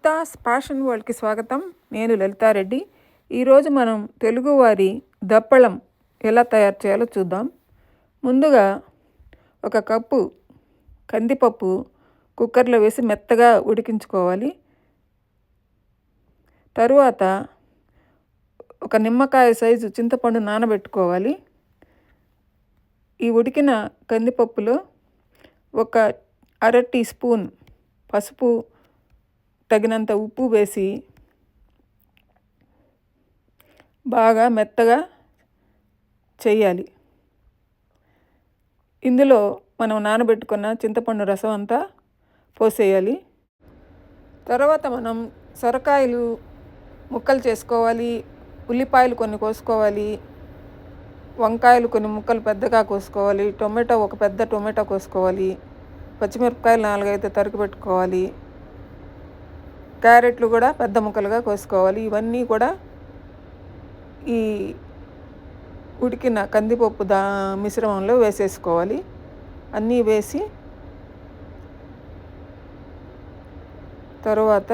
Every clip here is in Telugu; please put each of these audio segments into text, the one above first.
లలితాస్ ఫ్యాషన్ వరల్డ్కి స్వాగతం. నేను లలితారెడ్డి. ఈరోజు మనం తెలుగువారి దప్పలం ఎలా తయారు చేయాలో చూద్దాం. ముందుగా ఒక కప్పు కందిపప్పు కుక్కర్లో వేసి మెత్తగా ఉడికించుకోవాలి. తరువాత ఒక నిమ్మకాయ సైజు చింతపండు నానబెట్టుకోవాలి. ఈ ఉడికిన కందిపప్పులో ఒక అర టీ స్పూన్ పసుపు, తగినంత ఉప్పు వేసి బాగా మెత్తగా చేయాలి. ఇందులో మనం నానబెట్టుకున్న చింతపండు రసం అంతా పోసేయాలి. తర్వాత మనం సొరకాయలు ముక్కలు చేసుకోవాలి, ఉల్లిపాయలు కొన్ని కోసుకోవాలి, వంకాయలు కొన్ని ముక్కలు పెద్దగా కోసుకోవాలి, ఒక పెద్ద టొమాటో కోసుకోవాలి, పచ్చిమిరపకాయలు 4-5 తరిగి పెట్టుకోవాలి, క్యారెట్లు కూడా పెద్ద ముక్కలుగా కోసుకోవాలి. ఇవన్నీ కూడా ఈ ఉడికిన కందిపప్పు మిశ్రమంలో వేసేసుకోవాలి. అన్నీ వేసి తరువాత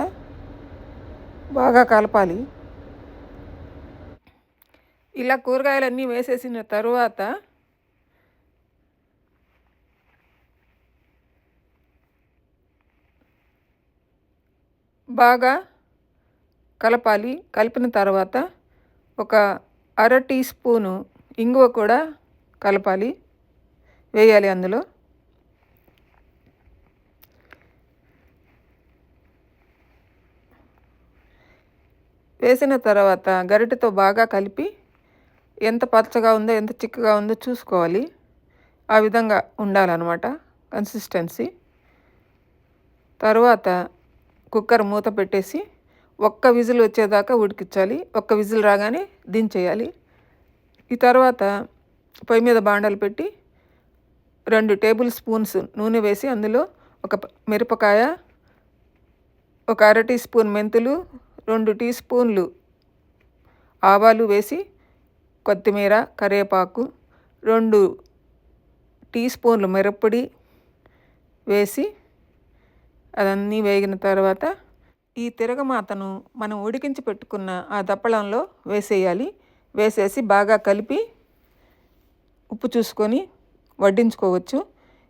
బాగా కలపాలి. ఇలా కూరగాయలన్నీ వేసేసిన తరువాత బాగా కలపాలి. కలిపిన తర్వాత ఒక అర టీ స్పూను ఇంగువ కూడా వేయాలి అందులో. వేసిన తర్వాత గరిటెతో బాగా కలిపి ఎంత పచ్చగా ఉందో ఎంత చిక్కగా ఉందో చూసుకోవాలి. ఆ విధంగా ఉండాలన్నమాట కన్సిస్టెన్సీ. తర్వాత కుక్కర్ మూత పెట్టేసి ఒక్క విజిల్ వచ్చేదాకా ఉడికించాలి. ఒక్క విజిల్ రాగానే దించేయాలి. ఈ తర్వాత పొయ్యి మీద బాండలు పెట్టి 2 టేబుల్ స్పూన్స్ నూనె వేసి అందులో ఒక మిరపకాయ, ఒక అర టీ స్పూన్ మెంతులు, 2 టీ స్పూన్లు ఆవాలు వేసి కొత్తిమీర, కరివేపాకు, 2 టీ స్పూన్లు మిరప్పొడి వేసి అదన్నీ వేగిన తర్వాత ఈ తిరగమాతను మనం ఉడికించి పెట్టుకున్న ఆ దప్పలంలో వేసేయాలి. వేసేసి బాగా కలిపి ఉప్పు చూసుకొని వడ్డించుకోవచ్చు.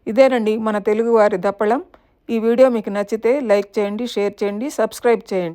ఇదేనండి మన తెలుగువారి దప్పలం. ఈ వీడియో మీకు నచ్చితే లైక్ చేయండి, షేర్ చేయండి, సబ్స్క్రైబ్ చేయండి.